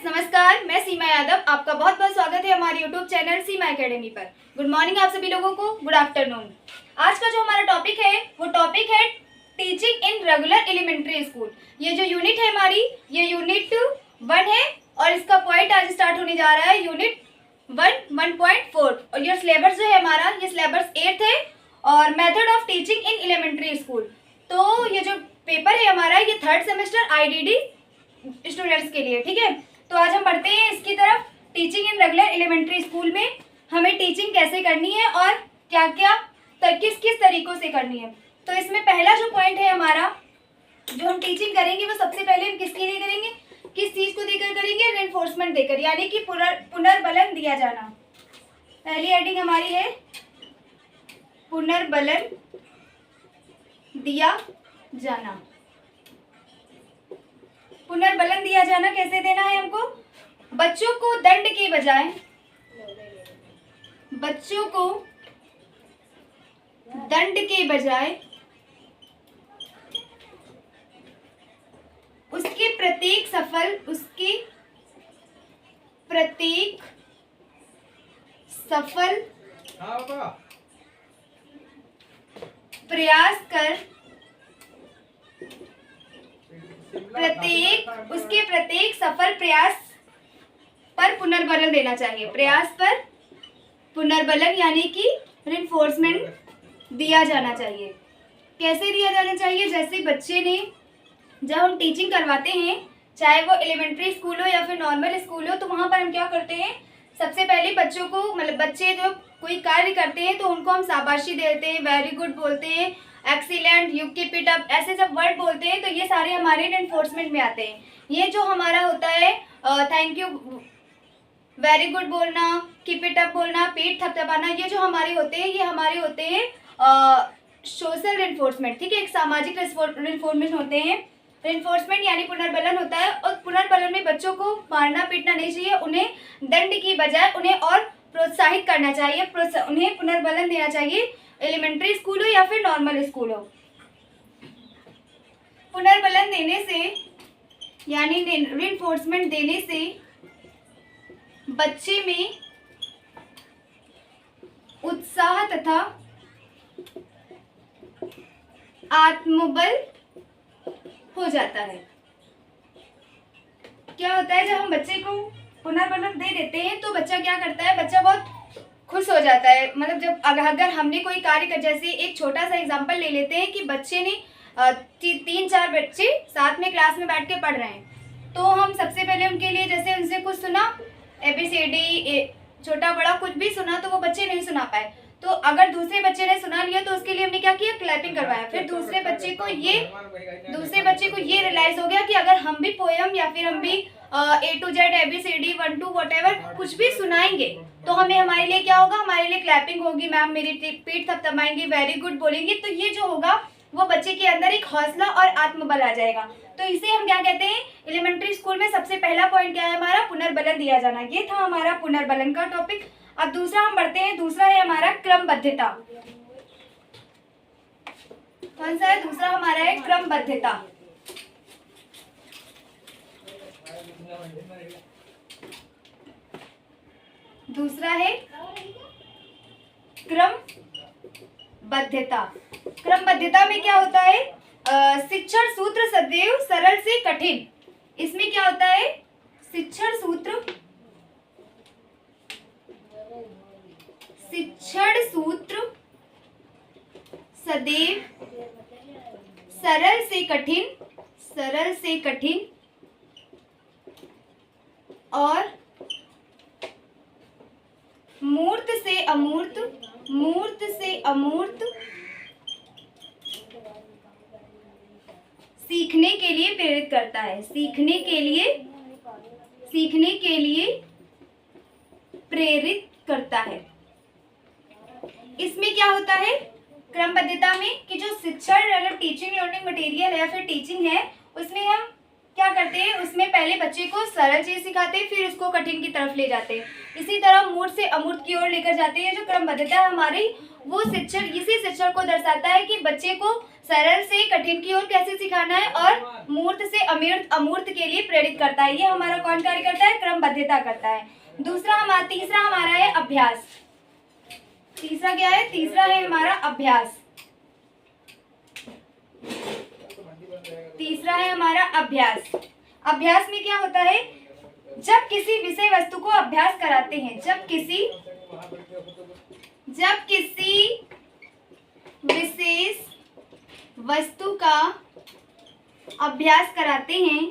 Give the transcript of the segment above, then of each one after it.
नमस्कार, मैं सीमा यादव। आपका बहुत बहुत स्वागत है हमारे यूट्यूब चैनल सीमा एकेडमी पर। गुड मॉर्निंग आप सभी लोगों को, गुड आफ्टरनून। आज का जो हमारा टॉपिक है वो टॉपिक है teaching in regular elementary school. ये जो यूनिट है हमारी, ये यूनिट 1 है और इसका पॉइंट आज स्टार्ट होने जा रहा है यूनिट 1.4। और ये सिलेबस जो है हमारा, ये सिलेबस 8 है और method of teaching in elementary school. तो ये जो पेपर है हमारा, ये 3rd सेमेस्टर IDD स्टूडेंट्स के लिए, ठीक है। तो आज हम बढ़ते हैं इसकी तरफ। Teaching in regular elementary school में हमें टीचिंग कैसे करनी है और क्या क्या किस किस तरीकों से करनी है। तो इसमें पहला जो पॉइंट है हमारा, जो हम टीचिंग करेंगे वो सबसे पहले हम किसके लिए करेंगे, किस चीज को देकर करेंगे, रेनफोर्समेंट देकर, यानी कि पुनर्बलन दिया जाना। पहली हेडिंग हमारी है पुनर्बलन दिया जाना। पुनर्बलन दिया जाना कैसे देना है हमको? बच्चों को दंड के बजाय, बच्चों को दंड के बजाय उसके प्रत्येक सफल प्रयास कर प्रत्येक सफल प्रयास पर पुनर्बलन देना चाहिए। प्रयास पर पुनर्बलन यानी कि रिइंफोर्समेंट दिया जाना चाहिए। कैसे दिया जाना चाहिए? जैसे बच्चे ने, जब हम टीचिंग करवाते हैं, चाहे वो एलिमेंट्री स्कूल हो या फिर नॉर्मल स्कूल हो, तो वहाँ पर हम क्या करते हैं, सबसे पहले बच्चों को, मतलब बच्चे जो कोई कार्य करते हैं तो उनको हम शाबाशी देते हैं, वेरी गुड बोलते हैं, excellent, you keep it up, ऐसे सब वर्ड बोलते हैं। तो ये सारे हमारे रेनफोर्समेंट में आते हैं। ये जो हमारा होता है थैंक यू, वेरी गुड बोलना, कीप इट अप बोलना, पीठ थपथपाना, ये जो हमारे होते हैं, ये हमारे होते हैं सोशल रेनफोर्समेंट, ठीक है। एक सामाजिक रेनफोर्समेंट होते हैं। रेनफोर्समेंट यानी पुनर्बलन होता है। और पुनर्बलन में बच्चों को मारना पीटना नहीं चाहिए, उन्हें दंड की बजाय उन्हें और प्रोत्साहित करना चाहिए, उन्हें पुनर्बलन देना चाहिए, एलिमेंट्री स्कूल हो या फिर नॉर्मल स्कूल हो। पुनर्बलन देने से यानी रेनफोर्समेंट देने से बच्चे में उत्साह तथा आत्मबल हो जाता है। क्या होता है, जब हम बच्चे को पुनर्बलन दे देते हैं तो बच्चा क्या करता है, बच्चा बहुत खुश हो जाता है। मतलब जब अगर हमने कोई कार्य कर, जैसे एक छोटा सा एग्जांपल ले लेते हैं कि बच्चे ने 3-4 बच्चे साथ में क्लास में बैठ के पढ़ रहे हैं, तो हम सबसे पहले उनके लिए, जैसे उनसे कुछ सुना, ABCD छोटा बड़ा कुछ भी सुना, तो वो बच्चे नहीं सुना पाए। तो अगर दूसरे बच्चे ने सुना लिया तो उसके लिए हमने क्या किया, क्लैपिंग करवाया। फिर दूसरे बच्चे को ये रियलाइज हो गया कि अगर हम भी पोयम या फिर हम भी A to Z ABCD 1 2 whatever कुछ भी सुनाएंगे तो हमारे लिए क्या होगा, हमारे लिए क्लैपिंग होगी, मैम मेरी पीठ थपथपाएंगी, वेरी गुड बोलेंगी। तो ये जो होगा वो बच्चे के अंदर एक हौसला और आत्मबल आ जाएगा। तो इसे हम क्या कहते हैं, एलिमेंट्री स्कूल में सबसे पहला पॉइंट क्या है हमारा, पुनर्बलन दिया जाना। ये था हमारा पुनर्बलन का टॉपिक। अब दूसरा हम बढ़ते हैं। दूसरा है हमारा क्रमबद्धता। कौन सा है दूसरा? हमारा है क्रमबद्धता। दूसरा है क्रमबद्धता। क्रमबद्धता में क्या होता है, शिक्षण सूत्र सदैव सरल से कठिन। इसमें क्या होता है, शिक्षण सूत्र सदैव सरल से कठिन और मूर्त से अमूर्त सीखने के लिए प्रेरित करता है। सीखने के लिए प्रेरित करता है। इसमें क्या होता है क्रमबद्धता में, कि जो शिक्षण, अगर टीचिंग लर्निंग मटेरियल है या फिर टीचिंग है, उसमें हम क्या करते हैं, उसमें पहले पहले बच्चे को सरल चीज सिखाते हैं, फिर उसको कठिन की तरफ ले जाते हैं। इसी तरह मूर्त से अमूर्त की ओर लेकर जाते हैं। जो क्रमबद्धता है हमारी, वो शिक्षक इसी शिक्षक को दर्शाता है कि बच्चे को सरल से कठिन की ओर कैसे सिखाना है और मूर्त से अमूर्त के लिए प्रेरित करता है। ये हमारा कौन कार्य करता है? क्रमबद्धता करता है। तीसरा हमारा है अभ्यास। तीसरा क्या है? तीसरा है हमारा अभ्यास। तीसरा है हमारा अभ्यास। अभ्यास में क्या होता है? जब किसी विषय वस्तु को अभ्यास कराते हैं, जब किसी विशेष वस्तु का अभ्यास कराते हैं,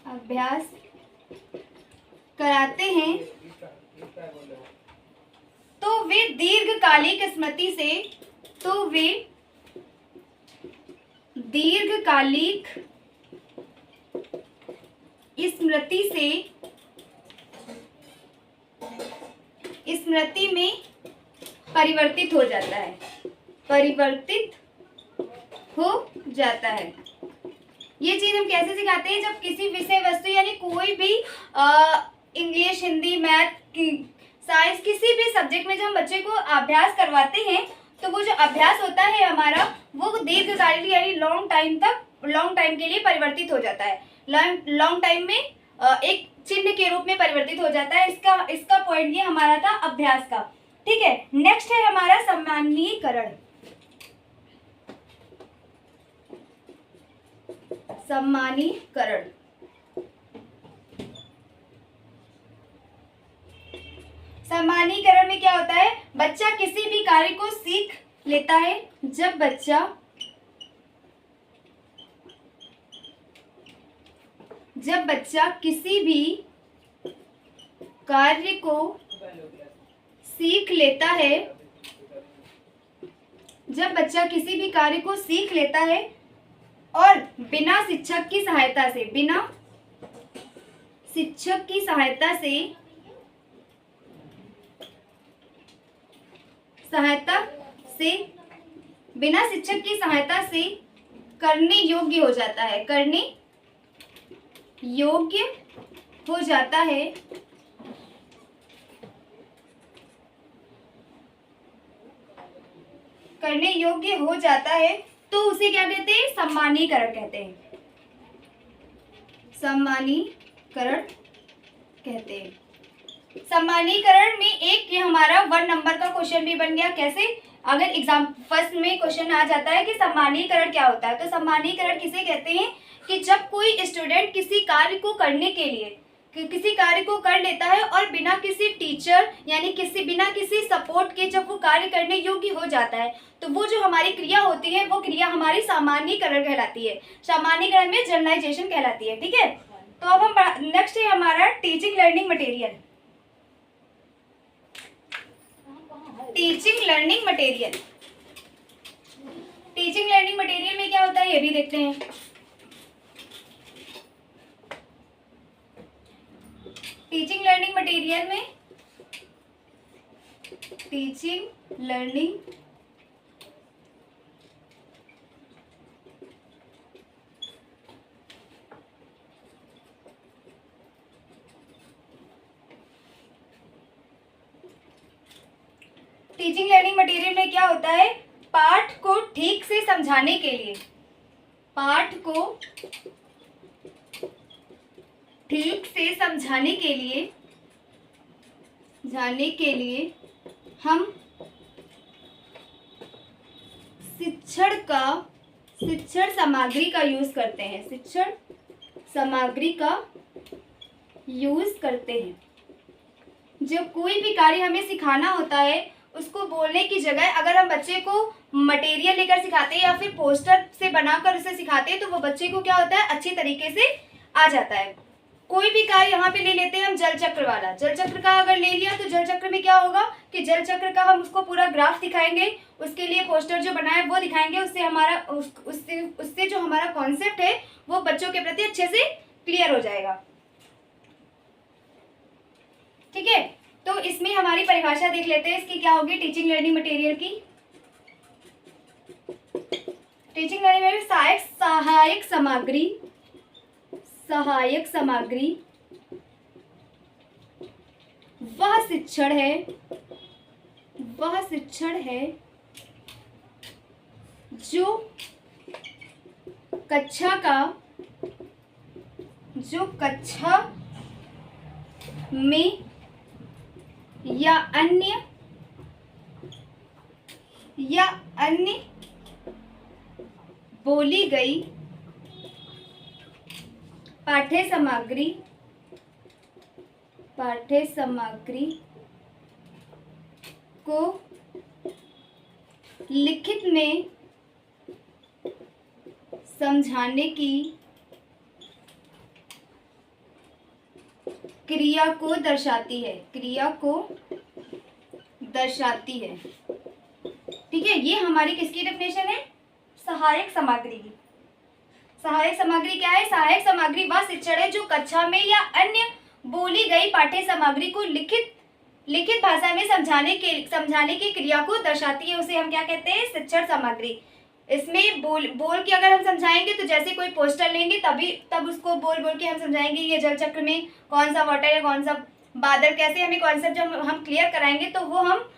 अभ्यास कराते हैं, तो वे दीर्घकालिक स्मृति से स्मृति में परिवर्तित हो जाता है, ये चीज हम कैसे सिखाते हैं? जब किसी विषय वस्तु यानी कोई भी इंग्लिश, हिंदी, मैथ, साइंस, किसी भी सब्जेक्ट में जब हम बच्चे को अभ्यास करवाते हैं, तो वो जो अभ्यास होता है हमारा, वो दीर्घकालिक यानी लॉन्ग टाइम के लिए परिवर्तित हो जाता है। लॉन्ग टाइम में एक चिन्ह के रूप में परिवर्तित हो जाता है। इसका पॉइंट ये हमारा था अभ्यास का। ठीक है, नेक्स्ट है हमारा सम्मानीकरण। सम्मानीकरण में क्या होता है? बच्चा किसी भी कार्य को सीख लेता है। जब बच्चा किसी भी कार्य को सीख लेता है, और बिना शिक्षक की सहायता से करने योग्य हो जाता है, करने योग्य हो जाता है, तो उसे क्या कहते हैं? सम्मानीकरण कहते हैं। सम्मानीकरण में एक ये हमारा 1 नंबर का क्वेश्चन भी बन गया। कैसे? अगर एग्जाम फर्स्ट में क्वेश्चन आ जाता है कि सम्मानीकरण क्या होता है, तो सम्मानीकरण किसे कहते हैं? कि जब कोई स्टूडेंट किसी कार्य को कर लेता है और बिना किसी टीचर यानी बिना किसी सपोर्ट के जब वो कार्य करने योग्य हो जाता है, तो वो जो हमारी क्रिया होती है, वो क्रिया हमारी सामान्यीकरण कहलाती है। सामान्यीकरण में जनरलाइजेशन कहलाती है। ठीक है, तो अब हम नेक्स्ट है हमारा teaching learning material. Teaching learning material में क्या होता है, ये भी देखते हैं। टीचिंग लर्निंग मटेरियल में क्या होता है? पाठ को ठीक से समझाने के लिए हम शिक्षण सामग्री का यूज करते हैं। जब कोई भी कार्य हमें सिखाना होता है, उसको बोलने की जगह अगर हम बच्चे को मटेरियल लेकर सिखाते हैं या फिर पोस्टर से बनाकर उसे सिखाते हैं, तो वो बच्चे को क्या होता है? अच्छी तरीके से आ जाता है। कोई भी कार्य यहाँ पे ले लेते हैं हम, जल चक्र वाला। जल चक्र का अगर ले लिया, तो जल चक्र में क्या होगा कि जल चक्र का हम उसको पूरा ग्राफ दिखाएंगे, उसके लिए पोस्टर जो बनाए वो दिखाएंगे। उससे जो हमारा कॉन्सेप्ट है वो बच्चों के प्रति अच्छे से क्लियर हो जाएगा। ठीक है, तो इसमें हमारी परिभाषा देख लेते हैं। इसकी क्या होगी टीचिंग लर्निंग मटेरियल की? टीचिंग लर्निंग में सहायक सामग्री सहायक सामग्री वह शिक्षण है जो कक्षा में या अन्य बोली गई पाठ्य सामग्री को लिखित में समझाने की क्रिया को दर्शाती है। ठीक है, ये हमारी किसकी डेफिनेशन है? सहायक सामग्री की। सहायक सामग्री क्या है? सहायक सामग्री वह शिक्षण है जो कक्षा में या अन्य बोली गई पाठ्य सामग्री को लिखित भाषा में समझाने की क्रिया को दर्शाती है। उसे हम क्या कहते हैं? शिक्षण सामग्री। इसमें बोल के अगर हम समझाएंगे तो जैसे कोई पोस्टर लेंगे तब उसको बोल के हम समझाएंगे ये जल चक्र में कौन सा वाटर है, कौन सा बादल, कैसे हमें कॉन्सेप्ट जब हम क्लियर कराएंगे तो वो हम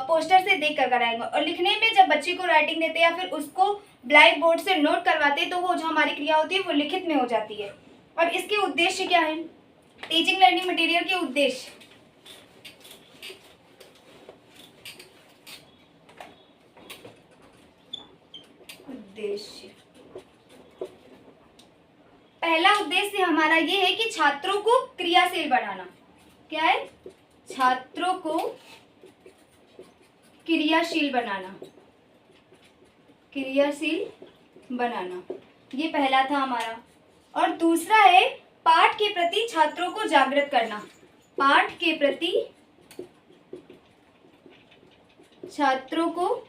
पोस्टर से देख कर कराएंगे। और लिखने में जब बच्चे को राइटिंग देते हैं या फिर उसको ब्लैक बोर्ड से नोट करवाते हैं तो वो जो हमारी क्रिया होती है वो लिखित में हो जाती है। और इसके उद्देश्य क्या है? टीचिंग लर्निंग मटेरियल के उद्देश्य। पहला उद्देश्य हमारा ये है कि छात्रों को क्रियाशील बनाना। क्या है? छात्रों को क्रियाशील बनाना, ये पहला था हमारा। और दूसरा है पाठ के प्रति छात्रों को जागृत करना। पाठ के प्रति छात्रों को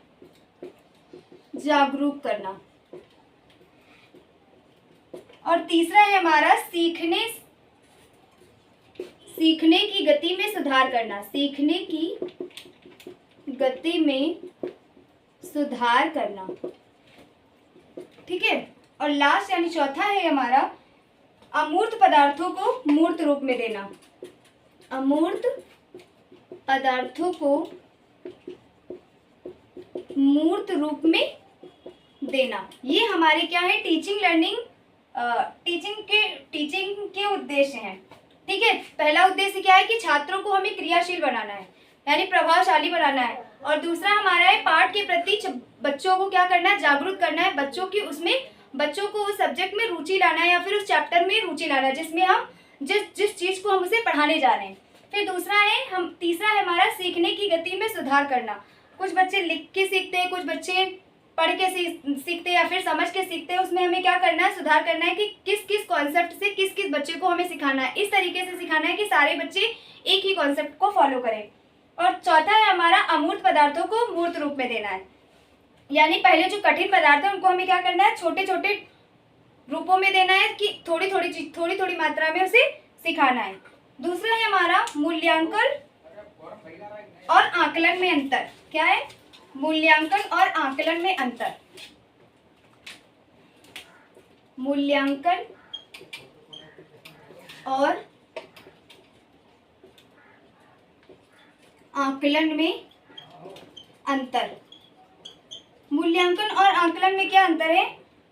जागरूक करना। और तीसरा है हमारा सीखने की गति में सुधार करना। सीखने की गति में सुधार करना। ठीक है। और लास्ट यानी चौथा है हमारा अमूर्त पदार्थों को मूर्त रूप में देना। अमूर्त पदार्थों को मूर्त रूप में देना। ये हमारे क्या है? टीचिंग के उद्देश्य हैं। ठीक है। पहला उद्देश्य क्या है कि छात्रों को हमें क्रियाशील बनाना है यानी प्रभावशाली बनाना है। और दूसरा हमारा है पाठ के प्रति बच्चों को क्या करना है? जागरूक करना है। बच्चों को उस सब्जेक्ट में रुचि लाना है या फिर उस चैप्टर में रुचि लाना है जिसमें हम जिस चीज को हम उसे पढ़ाने जा रहे हैं। फिर तीसरा है हमारा सीखने की गति में सुधार करना। कुछ बच्चे लिख के सीखते हैं, कुछ बच्चे पढ़ के सीखते हैं या फिर समझ के सीखते हैं। उसमें हमें क्या करना है? सुधार करना है कि किस कॉन्सेप्ट से किस बच्चे को हमें सिखाना है। इस तरीके से सिखाना है कि सारे बच्चे एक ही कॉन्सेप्ट को फॉलो करें। और चौथा है हमारा अमूर्त पदार्थों को मूर्त रूप में देना है। यानी पहले जो कठिन पदार्थ है उनको हमें क्या करना है? छोटे छोटे रूपों में देना है कि थोड़ी थोड़ी मात्रा में उसे सिखाना है। दूसरा है हमारा मूल्यांकन और आकलन में अंतर। क्या है? मूल्यांकन और आकलन में अंतर। मूल्यांकन और आकलन में अंतर। मूल्यांकन और आकलन में क्या अंतर है?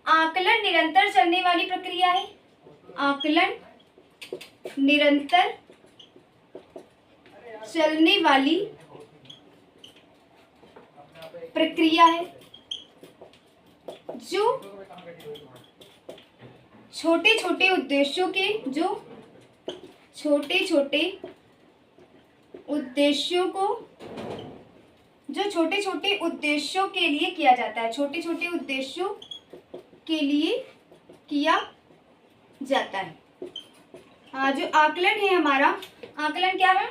आकलन निरंतर चलने वाली प्रक्रिया है। आकलन निरंतर चलने वाली प्रक्रिया है जो छोटे छोटे उद्देश्यों के लिए किया जाता है। छोटे छोटे उद्देश्यों के लिए किया जाता है। जो आकलन है हमारा, आकलन क्या है?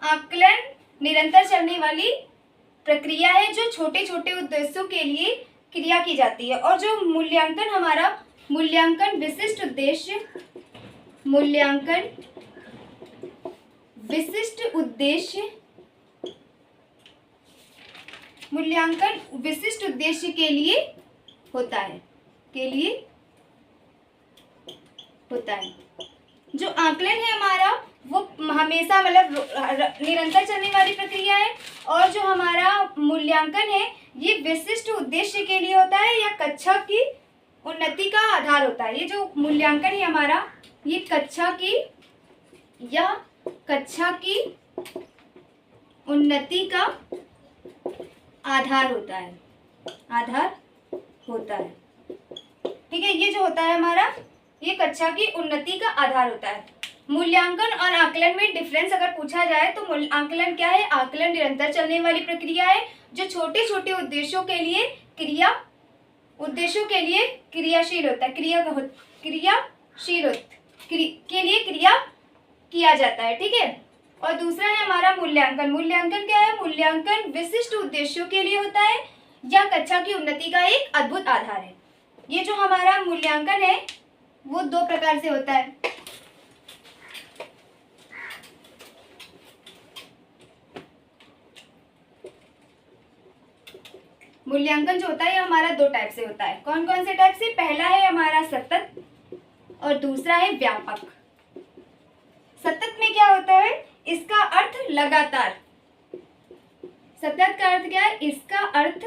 आकलन निरंतर चलने वाली प्रक्रिया है जो छोटे छोटे उद्देश्यों के लिए क्रिया की जाती है। और जो मूल्यांकन हमारा, मूल्यांकन विशिष्ट उद्देश्य के लिए होता है। होता है। जो आकलन है हमारा वो हमेशा मतलब निरंतर चलने वाली प्रक्रिया है, और जो हमारा मूल्यांकन है ये विशिष्ट उद्देश्य के लिए होता है या कक्षा की उन्नति का आधार होता है। ये जो मूल्यांकन है हमारा ये कक्षा की उन्नति का आधार होता है, ठीक है। ये जो होता है हमारा ये कक्षा की उन्नति का आधार होता है। मूल्यांकन और आकलन में डिफरेंस अगर पूछा जाए तो आकलन क्या है? आकलन निरंतर चलने वाली प्रक्रिया है जो छोटे छोटे उद्देश्यों के लिए क्रियाशील होता है, के लिए क्रिया किया जाता है, ठीक है। और दूसरा है हमारा मूल्यांकन। मूल्यांकन क्या है? मूल्यांकन विशिष्ट उद्देश्यों के लिए होता है या कक्षा की उन्नति का एक अद्भुत आधार है। ये जो हमारा मूल्यांकन है वो दो प्रकार से होता है। मूल्यांकन जो होता है ये हमारा दो टाइप से होता है। कौन कौन से टाइप से? पहला है हमारा सतत और दूसरा है व्यापक। सतत में क्या होता है? इसका अर्थ लगातार। सतत का अर्थ क्या है? इसका अर्थ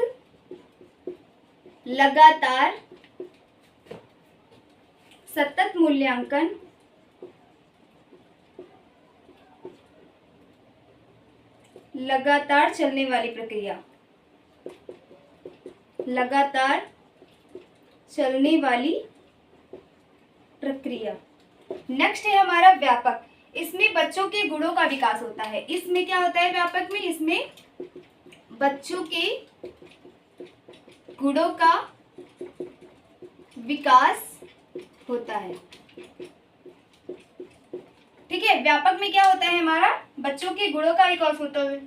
लगातार। सतत मूल्यांकन लगातार चलने वाली प्रक्रिया, लगातार चलने वाली प्रक्रिया। नेक्स्ट है हमारा व्यापक। इसमें बच्चों के गुणों का विकास होता है। इसमें क्या होता है व्यापक में? इसमें बच्चों के गुणों का विकास होता है, ठीक है। व्यापक में क्या होता है हमारा? बच्चों के गुणों का विकास होता है,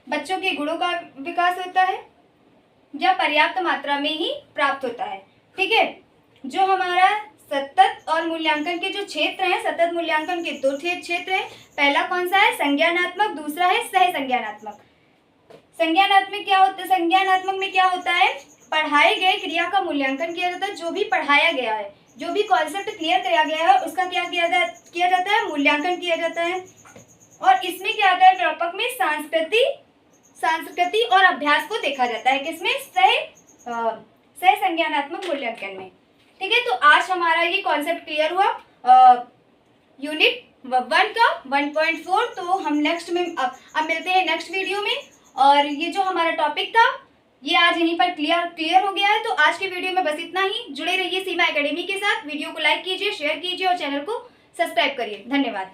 बच्चों के गुणों का विकास होता है या पर्याप्त मात्रा में ही प्राप्त होता है, ठीक है। जो हमारा सतत और मूल्यांकन के जो क्षेत्र हैं, सतत मूल्यांकन के दो क्षेत्र हैं। पहला कौन सा है? संज्ञानात्मक, दूसरा है सह संज्ञानात्मक। संज्ञानात्मक क्या होता है? संज्ञानात्मक में क्या होता है? पढ़ाए गए क्रिया का मूल्यांकन किया जाता है। जो भी पढ़ाया गया है, जो भी कॉन्सेप्ट क्लियर किया गया है उसका क्या किया जाता है? मूल्यांकन किया जाता है। और इसमें क्या आता है? व्यापक में संस्कृति और अभ्यास को देखा जाता है। किसमें? सह संज्ञानात्मक मूल्यांकन में, ठीक है। तो आज हमारा ये कॉन्सेप्ट क्लियर हुआ यूनिट 1 का 1.4। तो हम नेक्स्ट में अब मिलते हैं नेक्स्ट वीडियो में। और ये जो हमारा टॉपिक था ये आज यहीं पर क्लियर हो गया है। तो आज के वीडियो में बस इतना ही। जुड़े रहिए सीमा एकेडमी के साथ। वीडियो को लाइक कीजिए, शेयर कीजिए और चैनल को सब्सक्राइब करिए। धन्यवाद।